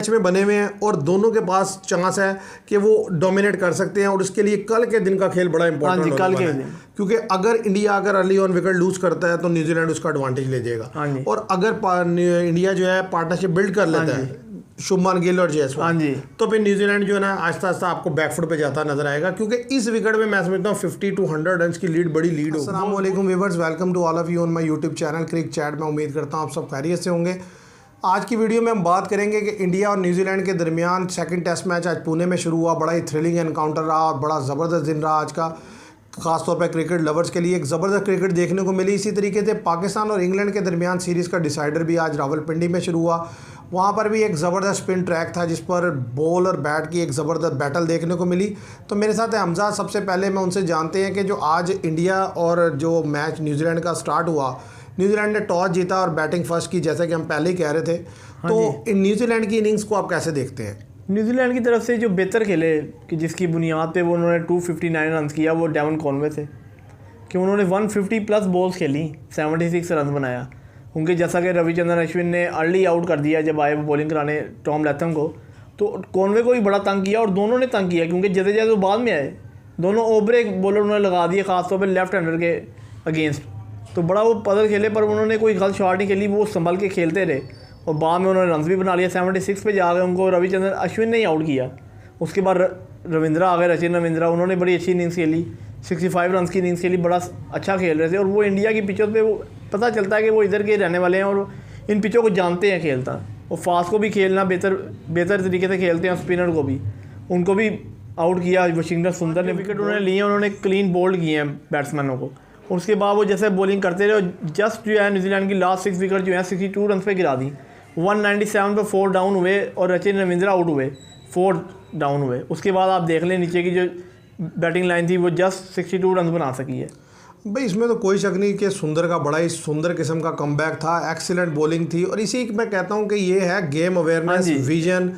Match में बने हुए हैं और दोनों के पास चांस है कि वो डोमिनेट कर सकते हैं और उसके लिए कल के दिन का खेल बड़ा इंपॉर्टेंट होने वाला है, क्योंकि अगर India early on wicket lose करता है तो न्यूजीलैंड उसका एडवांटेज ले जाएगा। और अगर इंडिया जो है पार्टनरशिप बिल्ड कर लेता है शुभमन गिल और जयसवाल, तो फिर न्यूजीलैंड जो है ना आहिस्ता आहिस्ता आपको बैकफुट पे जाता नजर आएगा, क्योंकि इस विकेट में मैं समझता हूँ 50 to 100 रन की लीड बड़ी लीड होगी। अस्सलाम वालेकुम viewers, welcome to all of you on my YouTube channel Cric Chat. मैं उम्मीद करता हूँ आप सब खैरियत से होंगे। आज की वीडियो में हम बात करेंगे कि इंडिया और न्यूजीलैंड के दरमियान सेकंड टेस्ट मैच आज पुणे में शुरू हुआ। बड़ा ही थ्रिलिंग एनकाउंटर रहा और बड़ा ज़बरदस्त दिन रहा आज का, खासतौर पर क्रिकेट लवर्स के लिए एक ज़बरदस्त क्रिकेट देखने को मिली। इसी तरीके से पाकिस्तान और इंग्लैंड के दरमियान सीरीज़ का डिसाइडर भी आज रावलपिंडी में शुरू हुआ। वहाँ पर भी एक ज़बरदस्त स्पिन ट्रैक था जिस पर बॉल और बैट की एक ज़बरदस्त बैटल देखने को मिली। तो मेरे साथ है हमजा। सबसे पहले मैं उनसे जानते हैं कि जो आज इंडिया और जो मैच न्यूजीलैंड का स्टार्ट हुआ, न्यूजीलैंड ने टॉस जीता और बैटिंग फर्स्ट की, जैसा कि हम पहले ही कह रहे थे। तो इन न्यूजीलैंड की इनिंग्स को आप कैसे देखते हैं? न्यूजीलैंड की तरफ से जो बेहतर खेले कि जिसकी बुनियाद पे वो उन्होंने 259 रन किया, वो डेवन कॉनवे थे कि उन्होंने 150 प्लस बॉल्स खेली, 76 रन बनाया। उनके जैसा कि रविचंद्रन अश्विन ने अर्ली आउट कर दिया जब आए वो बॉलिंग कराने टॉम लैथम को, तो कॉनवे को भी बड़ा तंग किया और दोनों ने तंग किया, क्योंकि जैसे वो बाद में आए दोनों ओवरे बॉलर उन्होंने लगा दिए, खासतौर पर लेफ्ट हैंडर के अगेंस्ट। तो बड़ा वो पदर खेले पर उन्होंने कोई गलत शॉट नहीं खेली, वो संभल के खेलते रहे और बाद में उन्होंने रन भी बना लिया। 76 पे जा गए, उनको रविचंद्रन अश्विन ने ही आउट किया। उसके बाद रविंद्रा आ गए, रचिन रविंद्रा, उन्होंने बड़ी अच्छी इनिंग्स खेली, 65 रन की इनिंग्स खेली, बड़ा अच्छा खेल रहे थे। और वो इंडिया की पिचों पे वो पता चलता है कि वो इधर के रहने वाले हैं और इन पिचों को जानते हैं खेलता। और फास्ट को भी खेलना बेहतर तरीके से खेलते हैं, और स्पिनर को भी, उनको भी आउट किया। वाशिंगटन सुंदर ने विकेट उन्होंने लिए, उन्होंने क्लीन बोल्ड किए हैं बैट्समैनों को। और उसके बाद वो जैसे बॉलिंग करते रहे और जस्ट जो है न्यूजीलैंड की लास्ट 6 विकेट जो है 62 रन पे गिरा दी। 197 पे 4 डाउन हुए और रचिन रविंद्रा आउट हुए, 4 डाउन हुए। उसके बाद आप देख लें नीचे की जो बैटिंग लाइन थी वो जस्ट 62 रन बना सकी है। भाई इसमें तो कोई शक नहीं कि सुंदर का बड़ा ही सुंदर किस्म का कमबैक था, एक्सीलेंट बॉलिंग थी। और इसी मैं कहता हूँ कि ये है गेम अवेयरनेस, विजन,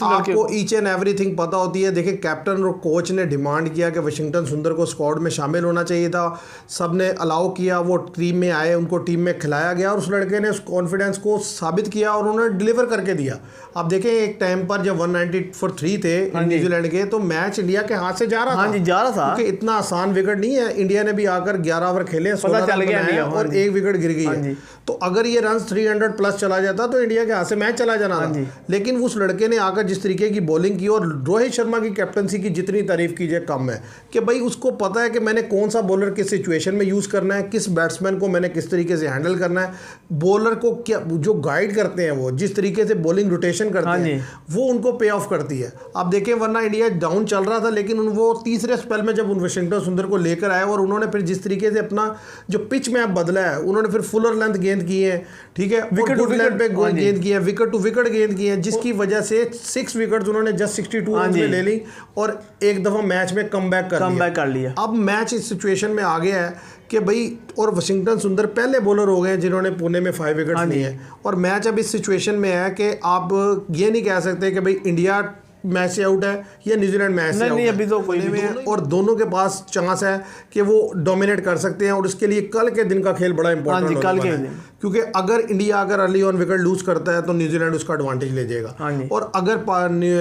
आपको ईच एंड एवरीथिंग पता होती है। देखिए कैप्टन और कोच ने डिमांड किया कि वाशिंगटन सुंदर को स्क्वाड में शामिल होना चाहिए था, सब ने अलाउ किया, वो टीम में आए, उनको टीम में खिलाया गया और उस लड़के ने उस कॉन्फिडेंस को साबित किया और उन्होंने डिलीवर करके दिया। आप देखें एक टाइम पर जब 193 थे न्यूजीलैंड के, तो मैच इंडिया के हाथ से जा रहा था, क्योंकि इतना आसान विकेट नहीं है। इंडिया ने भी आकर 11 ओवर खेले, 16 रन बनाए और एक विकेट गिर गई है। तो अगर ये रन 300 प्लस चला जाता तो इंडिया के हाथ से मैच चला जाना था। लेकिन उस लड़के ने आकर जिस तरीके की बॉलिंग की, और रोहित शर्मा की कैप्टनसी की जितनी तारीफ कीजिए कम है, कि भाई उसको पता है कि मैंने कौन सा बॉलर किस सिचुएशन में यूज़ करना है, किस बैट्समैन को मैंने किस तरीके से हैंडल करना है, बॉलर को क्या जो गाइड करते हैं, वो जिस तरीके से बॉलिंग रोटेशन करते हैं वो उनको पे ऑफ करती है। आप देखें वरना इंडिया डाउन चल रहा था, लेकिन वो तीसरे स्पेल में जब उन वाशिंगटन सुंदर को लेकर आए और उन्होंने फिर जिस तरीके से अपना जो पिच मैप बदला है, उन्होंने फिर फुलर लेंथ गेंद की है, ठीक है, विकेट टू विकेट पे गेंद की है, विकेट टू विकेट गेंद की है, जिसकी वजह से 6 विकेट्स उन्होंने जस्ट 62 रन में ले ली और एक दफा मैच में कमबैक कर लिया। अब मैच इस सिचुएशन में आ गया है कि भाई, और वाशिंगटन सुंदर पहले बॉलर हो गए जिन्होंने पुणे में 5 विकेट लिए हैं, और मैच अब इस सिचुएशन में है कि आप ये नहीं कह सकते कि भाई इंडिया मैच से आउट है या न्यूजीलैंड मैच से आउट है। अभी तो कोई में है और दोनों के पास चांस है कि वो डोमिनेट कर सकते हैं और उसके लिए कल के दिन का खेल बड़ा इंपॉर्टेंट होने वाला है, क्योंकि अगर India early on wicket lose करता है तो न्यूजीलैंड उसका एडवांटेज ले जाएगा। और अगर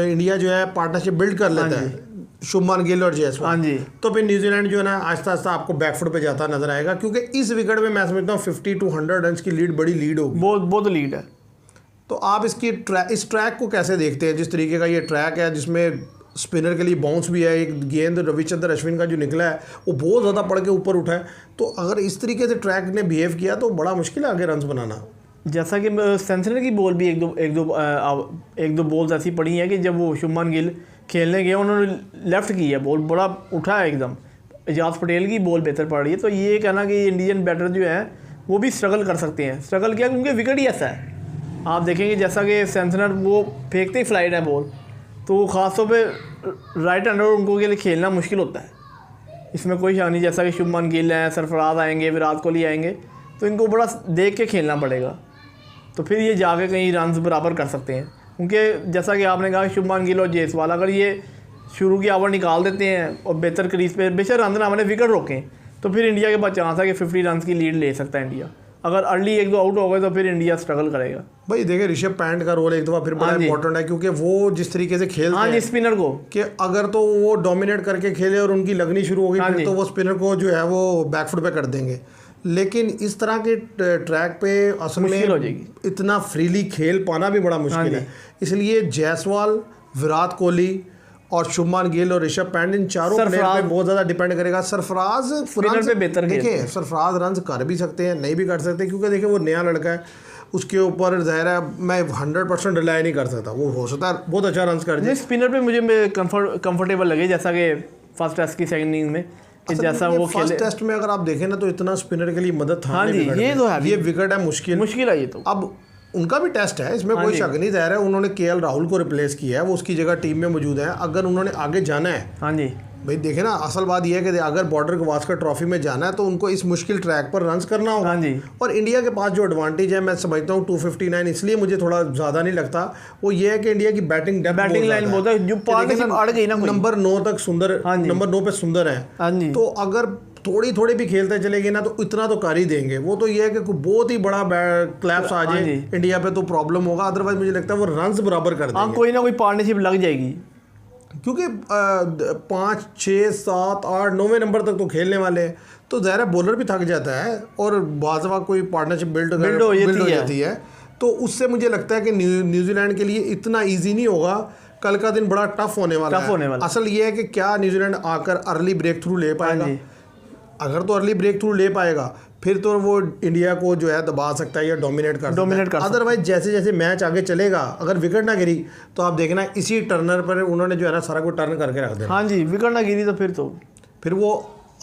इंडिया जो है पार्टनरशिप बिल्ड कर लेता है शुभमन गिल और जयसवाल, तो फिर न्यूजीलैंड जो है ना आहिस्ता आहिस्ता आपको बैकफुट पे जाता नजर आएगा, क्योंकि इस विकेट में मैं समझता हूँ 50 to 100 रन की लीड बड़ी लीड होगी, बहुत लीड है। तो आप इस ट्रैक को कैसे देखते हैं? जिस तरीके का ये ट्रैक है जिसमें स्पिनर के लिए बाउंस भी है, एक गेंद रविचंद्रन अश्विन का जो निकला है वो बहुत ज़्यादा पड़ के ऊपर उठा है, तो अगर इस तरीके से ट्रैक ने बिहेव किया तो बड़ा मुश्किल है आगे रन बनाना। जैसा कि सेंसनर की बॉल भी एक दो बॉल्स ऐसी पड़ी हैं कि जब वो शुभमन गिल खेलने गए उन्होंने लेफ़्ट की है, बॉल बड़ा उठा है एकदम। एजाज पटेल की बॉल बेहतर पड़ रही है, तो ये कहना कि इंडियन बैटर जो है वो भी स्ट्रगल कर सकते हैं। स्ट्रगल किया क्योंकि विकेट ही ऐसा है। आप देखेंगे जैसा कि सेंसनर वो फेंकते ही फ्लाइट है बॉल, तो ख़ासतौर पे राइट हैंडर उनको के लिए खेलना मुश्किल होता है, इसमें कोई शक नहीं। जैसा कि शुभमन गिल हैं, सरफराज आएंगे, विराट कोहली आएंगे, तो इनको बड़ा देख के खेलना पड़ेगा, तो फिर ये जाके कहीं रन बराबर कर सकते हैं। क्योंकि जैसा कि आपने कहा शुभमन गिल और जयसवाल अगर ये शुरू की ओवर निकाल देते हैं और बेहतर क्रीज पे बेशक रन ना हमारे विकेट रोकें, तो फिर इंडिया के पास चांस है कि 50 रन की लीड ले सकता है इंडिया। अगर अर्ली एक दो आउट हो गए तो फिर इंडिया स्ट्रगल करेगा। भाई देखिए ऋषभ पैंट का रोल एक दफ़ा फिर बड़ा इंपॉर्टेंट है, क्योंकि वो जिस तरीके से खेलते हैं स्पिनर को, कि अगर तो वो डोमिनेट करके खेले और उनकी लगनी शुरू होगी फिर तो वो स्पिनर को जो है वो बैकफुट पे कर देंगे। लेकिन इस तरह के ट्रैक पे असल में हो जाएगी, इतना फ्रीली खेल पाना भी बड़ा मुश्किल है। इसलिए जायसवाल, विराट कोहली और शुभमान गिल और ऋषभ पंत इन चारों प्लेयर पे बहुत ज़्यादा डिपेंड करेगा। सरफराज पे बेहतर देखिए, सरफराज रन कर भी सकते हैं, नहीं भी कर सकते, क्योंकि देखिए वो नया लड़का है, उसके ऊपर ज़ाहिर है मैं 100% रिलाई नहीं कर सकता। वो हो सकता है बहुत अच्छा रन कर जाए। स्पिनर पे मुझे कंफर्टेबल लगे, जैसा कि फर्स्ट टेस्ट की सेकंड इनिंग में जैसा वो खेले। फर्स्ट टेस्ट में अगर आप देखें ना तो इतना स्पिनर के लिए मदद था। हाँ जी, ये तो है, ये विकेट है, मुश्किल है ये तो। अब उनका भी टेस्ट है, इसमें कोई शक नहीं। ज़ाहिर है उन्होंने केएल राहुल को रिप्लेस किया है, वो उसकी जगह टीम में मौजूद है। अगर उन्होंने आगे जाना है, हाँ जी भाई देखे ना, असल बात यह है कि अगर बॉर्डर गवास्कर ट्रॉफी में जाना है तो उनको इस मुश्किल ट्रैक पर रन्स करना होगा। हाँ जी। और इंडिया के पास जो एडवांटेज है, मैं समझता हूँ 259, इसलिए मुझे थोड़ा ज़्यादा नहीं लगता, वो ये है कि इंडिया की बैटिंग लाइन बहुत है, जो पार्टनरशिप अड़ गई ना, नंबर 9 तक सुंदर, नंबर 9 पे सुंदर है, तो अगर थोड़ी थोड़ी भी खेलते चलेंगे ना तो इतना तो कर ही देंगे। वो तो ये है कि बहुत ही बड़ा क्लैप्स आ जाए इंडिया पे तो प्रॉब्लम होगा, अदरवाइज मुझे लगता है वो रन्स बराबर कर देंगे। कोई ना कोई पार्टनरशिप लग जाएगी, क्योंकि 5, 6, 7, 8, 9वें नंबर तक तो खेलने वाले हैं, तो ज़ाहिर बॉलर भी थक जाता है और बाज़ वक़्त कोई पार्टनरशिप बिल्ड हो जाती है, तो उससे मुझे लगता है कि न्यूजीलैंड के लिए इतना ईजी नहीं होगा। कल का दिन बड़ा टफ होने वाला है। असल ये है कि क्या न्यूजीलैंड आकर अर्ली ब्रेक थ्रू ले पाएगा। अगर तो अर्ली ब्रेक थ्रू ले पाएगा फिर तो वो इंडिया को जो है दबा सकता है या डोमिनेट कर सकता है। अदरवाइज जैसे जैसे मैच आगे चलेगा, अगर विकेट ना गिरी तो आप देखना इसी टर्नर पर उन्होंने जो है ना सारा कुछ टर्न करके रख देना। हाँ जी, विकेट ना गिरी तो फिर वो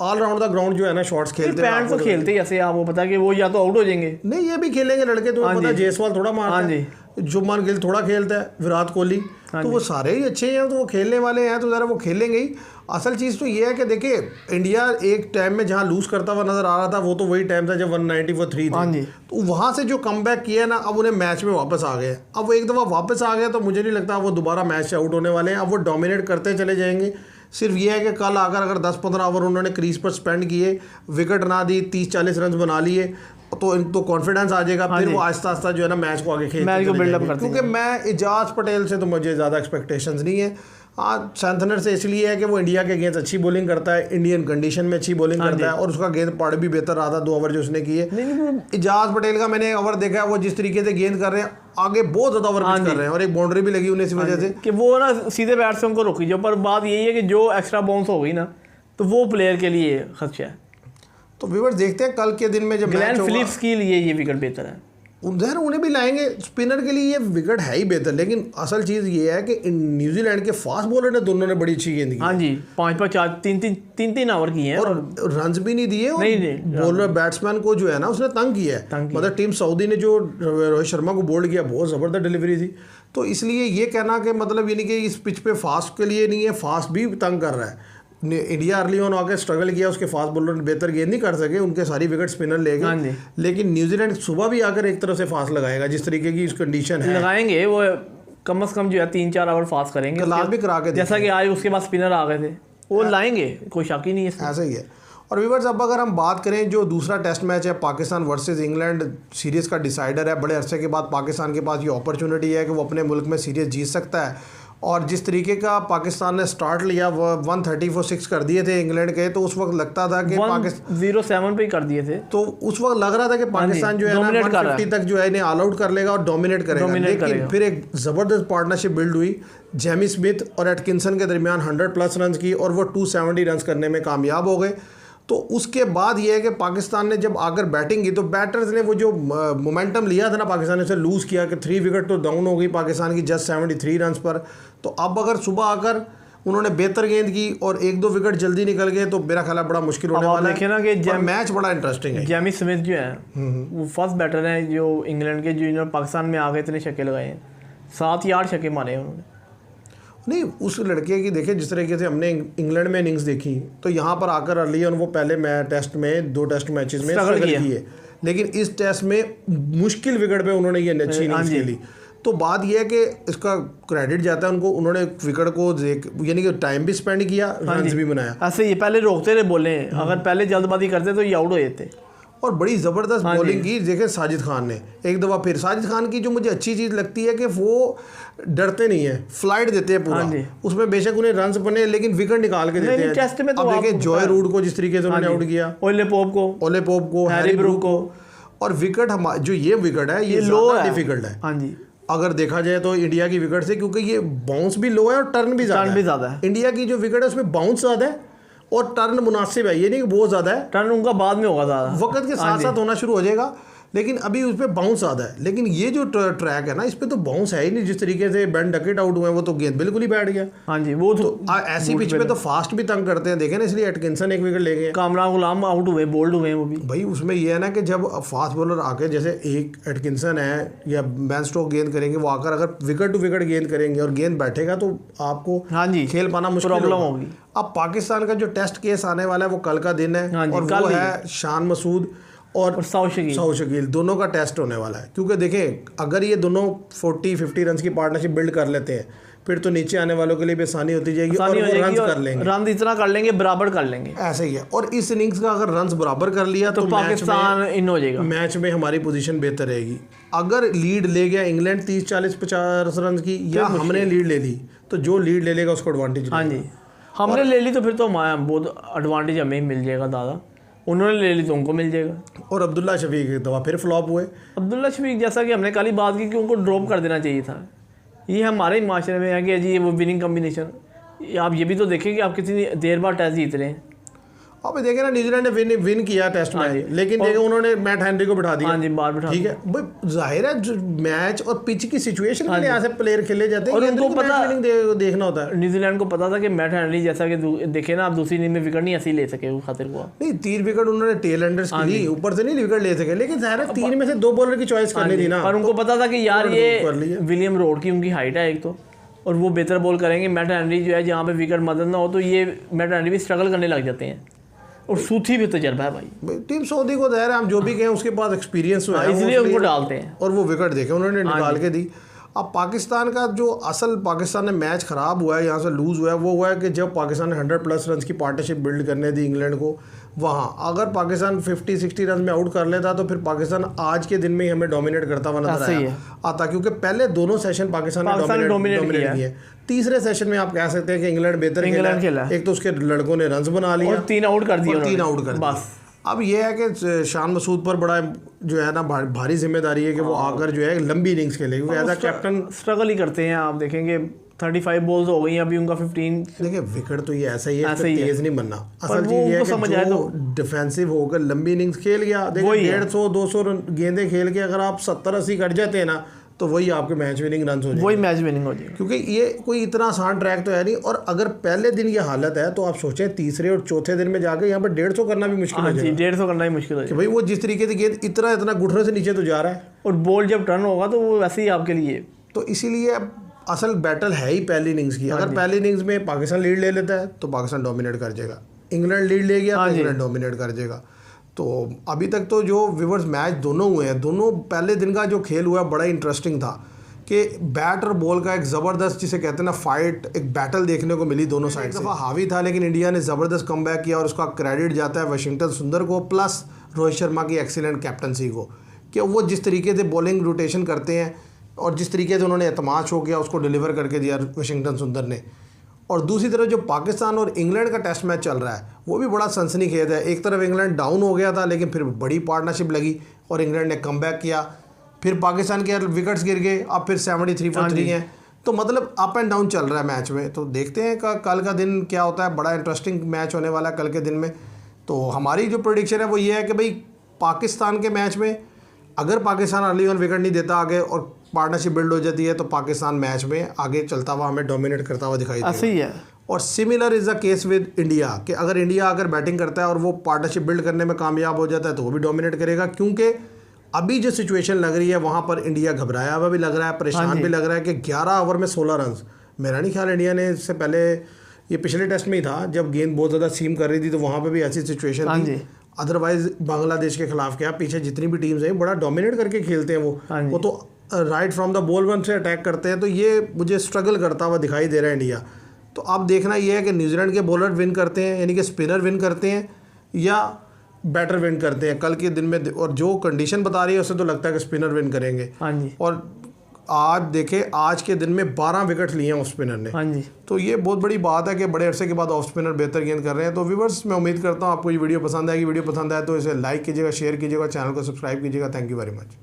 ऑल राउंड द ग्राउंड जो है ना शॉट्स खेलते हैं। पैंट तो खेलते ही ऐसे, आप वो पता कि वो या तो आउट हो जाएंगे, नहीं ये भी खेलेंगे लड़के, तो पता जायसवाल थोड़ा मारता है, शुभमान गिल थोड़ा खेलता है, विराट कोहली, तो वो सारे ही अच्छे हैं, तो वो खेलने वाले हैं, तो ज़रा वो खेलेंगे ही। असल चीज़ तो ये है कि देखिए इंडिया एक टाइम में जहाँ लूज़ करता हुआ नज़र आ रहा था, वो तो वही टाइम था जब 193 थे, तो वहाँ से जो कमबैक किया ना, अब उन्हें मैच में वापस आ गए। अब वो एक दफ़ा वापस आ गया तो मुझे नहीं लगता वो दोबारा मैच से आउट होने वाले हैं। अब वो डोमिनेट करते चले जाएंगे। सिर्फ ये है कि कल आकर अगर 10-15 ओवर उन्होंने क्रीज पर स्पेंड किए, विकेट ना दी, 30-40 रन बना लिए, तो कॉन्फिडेंस आ जाएगा। फिर वो आहिस्ता आहिस्ता जो है ना मैच को आगे खेलते हैं। क्योंकि मैं इजाज पटेल से तो मुझे ज़्यादा एक्सपेक्टेशंस नहीं है। हाँ, सैंथनर से इसलिए है कि वो इंडिया के गेंद अच्छी बॉलिंग करता है, इंडियन कंडीशन में अच्छी बॉलिंग करता है, और उसका गेंद पड़ भी बेहतर रहा था 2 ओवर जो उसने किए। इजाज पटेल का मैंने ओवर देखा है, वो जिस तरीके से गेंद कर रहे हैं, आगे बहुत ज़्यादा ओवर पिच कर रहे हैं, और एक बाउंड्री भी लगी उन्हें इस वजह से कि वो ना सीधे बैट से उनको रोकी। जो पर बात यही है कि जो एक्स्ट्रा बाउंस हो गई ना, तो वो प्लेयर के लिए खर्चा है। तो व्यूअर्स देखते हैं कल के दिन में जब ग्लेन फिलिप्स के लिए ये विकेट बेहतर है, उधर उन्हें भी लाएंगे। स्पिनर के लिए ये विकेट है ही बेहतर, लेकिन असल चीज़ ये है कि न्यूजीलैंड के फास्ट बॉलर ने दोनों ने बड़ी अच्छी गेंद की। हाँ जी, 5-5, 4, 3 ओवर किए हैं और रन्स भी नहीं दिए, और बॉलर बैट्समैन को जो है ना उसने तंग किया है। मतलब टीम सऊदी ने जो रोहित शर्मा को बोल्ड किया, बहुत ज़बरदस्त डिलीवरी थी। तो इसलिए ये कहना कि मतलब ये नहीं कि इस पिच पे फास्ट के लिए नहीं है, फास्ट भी तंग कर रहा है। इंडिया अर्ली ऑन आके स्ट्रगल किया, उसके फास्ट बॉलर ने बेहतर गेंद नहीं कर सके, उनके सारी विकेट स्पिनर ले गए। लेकिन न्यूजीलैंड सुबह भी आकर एक तरफ से फास्ट लगाएगा, जिस तरीके की कंडीशन है लगाएंगे वो कम से कम जो है 3-4 ओवर फास्ट करेंगे, भी करा के, जैसा कि आज उसके बाद स्पिनर आ गए थे, वो लाएंगे, कोई शक ही नहीं है, ऐसा ही है। और व्यूअर्स अब अगर हम बात करें जो दूसरा टेस्ट मैच है पाकिस्तान वर्सेस इंग्लैंड, सीरीज़ का डिसाइडर है। बड़े अरसे के बाद पाकिस्तान के पास ये अपॉर्चुनिटी है कि वो अपने मुल्क में सीरीज़ जीत सकता है, और जिस तरीके का पाकिस्तान ने स्टार्ट लिया, वो 134 कर दिए थे इंग्लैंड के, तो उस वक्त लगता था कि 107 पे कर दिए थे, तो उस वक्त लग रहा था कि पाकिस्तान जो है ना 150 तक जो है इन्हें ऑल आउट कर लेगा और डोमिनेट करेगा। लेकिन फिर एक ज़बरदस्त पार्टनरशिप बिल्ड हुई जेमी स्मिथ और एटकिंसन के दरमियान, 100+ रन की, और वो 270 रन करने में कामयाब हो गए। तो उसके बाद ये है कि पाकिस्तान ने जब आकर बैटिंग की तो बैटर्स ने वो जो मोमेंटम लिया था ना, पाकिस्तान ने उसे लूज़ किया कि 3 विकेट तो डाउन हो गई पाकिस्तान की जस्ट 73 रन पर। तो अब अगर सुबह आकर उन्होंने बेहतर गेंद की और 1-2 विकेट जल्दी निकल गए तो मेरा ख्याल है बड़ा मुश्किल होने वाला है। देखिए ना कि मैच बड़ा इंटरेस्टिंग है। जेमी स्मिथ जो है वो फर्स्ट बैटर है जो इंग्लैंड के, जो पाकिस्तान में आ गए इतने छक्के लगाए हैं, 7 या 8 छक्के मारे उन्होंने। नहीं, उस लड़के की देखिए जिस तरीके से हमने इंग्लैंड में इनिंग्स देखी, तो यहाँ पर आकर अर्ली ऑन वो पहले टेस्ट में 2 टेस्ट मैचेस में स्ट्रगल किए, लेकिन इस टेस्ट में मुश्किल विकेट पे उन्होंने ये अच्छी इनिंग्स खेली। तो बात यह है कि इसका क्रेडिट जाता है उनको, उन्होंने विकेट को यानी कि टाइम भी स्पेंड किया, रन्स भी बनाया। ऐसे ये पहले रोकते रहे, बोले अगर पहले जल्दबाजी करते तो ये आउट हो जाते। और बड़ी ज़बरदस्त बॉलिंग की। देखे साजिद खान ने एक दफ़ा फिर, साजिद खान की जो मुझे अच्छी चीज़ लगती है कि वो डरते नहीं है, फ्लाइट देते हैं पूरा, उसमें बेशक उन्हें रन्स बने लेकिन विकेट निकाल के देते हैं। टेस्ट में तो अब देखिए जॉय रूट को जिस तरीके से उन्होंने आउट किया, ओले पोप को, हैरी ब्रूक को, और विकेट जो ये विकेट है ये लो डिफिकल्ट है। हाँ जी, अगर देखा जाए तो इंडिया की विकेट से, क्योंकि ये बाउंस भी लो है और टर्न भी ज़्यादा है। इंडिया की जो विकेट है उसमें बाउंस ज़्यादा है और टर्न मुनासिब है, ये नहीं कि बहुत ज़्यादा है, टर्न उनका बाद में होगा ज़्यादा, वक्त के साथ साथ होना शुरू हो जाएगा, लेकिन अभी उस पर बाउंस ज़्यादा है। लेकिन ये जो ट्रैक है ना, इस पर तो बाउंस है ही नहीं। जिस तरीके से बेन डकेट आउट हुए हैं वो तो गेंद बिल्कुल ही बैठ गया। हाँ जी, वो तो ऐसी पिच पे तो फास्ट भी तंग करते हैं, देखे ना, इसलिए एटकिंसन एक विकेट ले गए, कामरान गुलाम आउट हुए, बोल्ड हुए वो भी। भाई उसमें ये है ना कि जब फास्ट बॉलर आके, जैसे एक एटकिंसन है या बैन स्टोक गेंद करेंगे, वो आकर अगर विकेट टू विकेट गेंद करेंगे और गेंद बैठेगा तो आपको हाँ जी खेल पाना मुश्किल होगी। अब पाकिस्तान का जो टेस्ट केस आने वाला है वो कल का दिन है, और वो है शान मसूद और सऊद शकील, दोनों का टेस्ट होने वाला है। क्योंकि देखें अगर ये दोनों 40-50 रन की पार्टनरशिप बिल्ड कर लेते हैं फिर तो नीचे आने वालों के लिए भी आसानी होती जाएगी, और वो रन कर लेंगे, रन इतना कर लेंगे, बराबर कर लेंगे, ऐसा ही है। और इस इनिंग्स का अगर रन बराबर कर लिया तो पाकिस्तान इन हो जाएगा, मैच में हमारी पोजीशन बेहतर रहेगी। अगर लीड ले गया इंग्लैंड 30-40-50 रन की, या हमने लीड ले ली, तो जो लीड ले लेगा उसको एडवांटेज। हाँ जी, हमने ले ली तो फिर तो बहुत एडवांटेज हमें मिल जाएगा दादा, उन्होंने ले ली तो उनको मिल जाएगा। और अब्दुल्ला शफीक एक दफ़ा फिर फ्लॉप हुए। अब्दुल्ला शफीक जैसा कि हमने कल ही बात की कि उनको ड्रॉप कर देना चाहिए था। ये हमारे ही माशरे में है कि जी वो विनिंग कम्बिनेशन, आप ये भी तो देखें कि आप कितनी देर बाद टेस्ट जीत रहे हैं। अब देखे ना न्यूजीलैंड ने विन किया टेस्ट में, लेकिन देखो उन्होंने मैट हेनरी को बिठा दिया। हाँ जी, बार बिठा, ठीक है भाई, जाहिर है जो मैच और पिच की सिचुएशन के लिहाज से प्लेयर खेले जाते हैं, और उनको पता देखना होता है। न्यूजीलैंड को पता था कि मैट हेनरी जैसा कि देखे ना आप दूसरी इनिंग में विकेट नहीं ऐसे ही ले सके, वो खातिर हुआ नहीं, 3 विकेट उन्होंने टेल एंडर्स की ली, ऊपर से नहीं विकेट ले सके, लेकिन जाहिर है 3 में से 2 बॉलर की चॉइस करनी थी ना। पर उनको पता था कि यार ये विलियम रोड की उनकी हाइट है एक तो, और वो बेहतर बॉल करेंगे। मैट हेनरी जो है जहाँ पे विकेट मदद ना हो तो ये मैट हेनरी भी स्ट्रगल करने लग जाते हैं, और सूथी भी तजर्बा है भाई। टीम सऊदी को दायरा हम जो भी कहें उसके पास एक्सपीरियंस हुआ है, इसलिए उनको डालते हैं, और वो विकेट देखे उन्होंने निकाल के दी। अब पाकिस्तान का जो असल पाकिस्तान में मैच ख़राब हुआ है, यहाँ से लूज़ हुआ है, वो हुआ है कि जब पाकिस्तान ने 100+ रन की पार्टनरशिप बिल्ड करने दी इंग्लैंड को, वहाँ अगर पाकिस्तान 50-60 रन में आउट कर लेता तो फिर पाकिस्तान आज के दिन में ही हमें डोमिनेट करता हुआ नजर आता, क्योंकि पहले दोनों सेशन पाकिस्तान ने डोमिनेट किया। तीसरे सेशन में आप कह सकते हैं कि इंग्लैंड बेहतर खेला, एक तो उसके लड़कों ने रन बना लिया और 3 आउट कर दिया बस। अब ये है कि शान मसूद पर बड़ा जो है ना भारी जिम्मेदारी है कि वो आकर जो है लंबी इनिंग्स खेले, क्योंकि एज अ कैप्टन स्ट्रगल ही करते हैं। आप देखेंगे 35 बॉल्स हो गई अभी उनका 15। देखिए विकेट तो ये ऐसा ही है, तेज नहीं बनना। असल चीज़ ये है कि जो डिफेंसिव होकर लंबी इनिंग्स खेल गया, देखिए 150-200 गेंदें खेल के अगर आप 70-80 कट जाते हैं ना, तो वही आपके मैच विनिंग रन हो जाएंगे, वही मैच विनिंग हो जाएगी, क्योंकि ये कोई इतना आसान ट्रैक तो है नहीं। और अगर पहले दिन ये हालत है तो आप सोचें तीसरे और चौथे दिन में जाके यहाँ पर 150 करना भी मुश्किल हो जाएगा। 150 करना ही मुश्किल हो जाएगा भाई, वो जिस तरीके से गेंद इतना घुटनों से नीचे तो जा रहा है, और बॉल जब टर्न होगा तो वो वैसे ही आपके लिए, तो इसीलिए असल बैटल है ही पहली इनिंग्स की। अगर पहली इनिंग्स में पाकिस्तान लीड ले लेता है तो पाकिस्तान डोमिनेट कर जाएगा, इंग्लैंड लीड ले गया तो इंग्लैंड डोमिनेट कर जाएगा। तो अभी तक तो जो व्यूअर्स मैच दोनों हुए हैं, दोनों पहले दिन का जो खेल हुआ बड़ा इंटरेस्टिंग था कि बैट और बॉल का एक ज़बरदस्त, जिसे कहते हैं ना फाइट, एक बैटल देखने को मिली दोनों साइड से। हावी था, लेकिन इंडिया ने ज़बरदस्त कमबैक किया और उसका क्रेडिट जाता है वाशिंगटन सुंदर को प्लस रोहित शर्मा की एक्सीलेंट कैप्टनसी को, कि वो जिस तरीके से बॉलिंग रोटेशन करते हैं और जिस तरीके से उन्होंने एतमाद शो किया उसको डिलीवर करके दिया वाशिंगटन सुंदर ने। और दूसरी तरफ जो पाकिस्तान और इंग्लैंड का टेस्ट मैच चल रहा है वो भी बड़ा सनसनीखेज है। एक तरफ इंग्लैंड डाउन हो गया था, लेकिन फिर बड़ी पार्टनरशिप लगी और इंग्लैंड ने कमबैक किया, फिर पाकिस्तान के विकेट्स गिर गए, अब फिर 73 for 3 हैं, तो मतलब अप एंड डाउन चल रहा है मैच में। तो देखते हैं कल का दिन क्या होता है, बड़ा इंटरेस्टिंग मैच होने वाला है कल के दिन में। तो हमारी जो प्रेडिक्शन है वो ये है कि भाई पाकिस्तान के मैच में अगर पाकिस्तान अर्ली ऑन विकेट नहीं देता आगे और पार्टनरशिप बिल्ड हो जाती है तो पाकिस्तान मैच में आगे चलता हुआ हमें डोमिनेट करता हुआ दिखाई देगा। ऐसे ही है। और similar is the case with India, कि अगर इंडिया अगर बैटिंग करता है और वो पार्टनरशिप बिल्ड करने में कामयाब हो जाता है तो वो भी डोमिनेट करेगा, क्योंकि अभी जो सिचुएशन लग रही है वहाँ पर इंडिया घबराया हुआ भी लग रहा है, परेशान भी लग रहा है कि 11 ओवर में 16 रन। मेरा नहीं ख्याल इंडिया ने इससे पहले, ये पिछले टेस्ट में ही था जब गेंद बहुत ज़्यादा सीम कर रही थी तो वहाँ पर भी ऐसी सिचुएशन थी। अदरवाइज बांग्लादेश के खिलाफ क्या पीछे जितनी भी टीम्स हैं बड़ा डोमिनेट करके खेलते हैं वो तो right from the ball one से अटैक करते हैं, तो ये मुझे स्ट्रगल करता हुआ दिखाई दे रहा है इंडिया। तो अब देखना ये है कि न्यूजीलैंड के बॉलर विन करते हैं, यानी कि स्पिनर विन करते हैं, या बैटर विन करते हैं कल के दिन में, और जो कंडीशन बता रही है उससे तो लगता है कि स्पिनर विन करेंगे। हाँ जी। और आज देखे, आज के दिन में 12 विकेट लिए हैं ऑफ स्पिनर ने। हाँ जी। तो ये बहुत बड़ी बात है कि बड़े अरसे के बाद ऑफ स्पिनर बेहतर गेंद कर रहे हैं। तो व्यूवर्स, मैं उम्मीद करता हूँ आपको ये वीडियो पसंद आएगी। वीडियो पसंद आए तो इसे लाइक कीजिएगा, शेयर कीजिएगा, चैनल को सब्सक्राइब कीजिएगा। Thank you very much.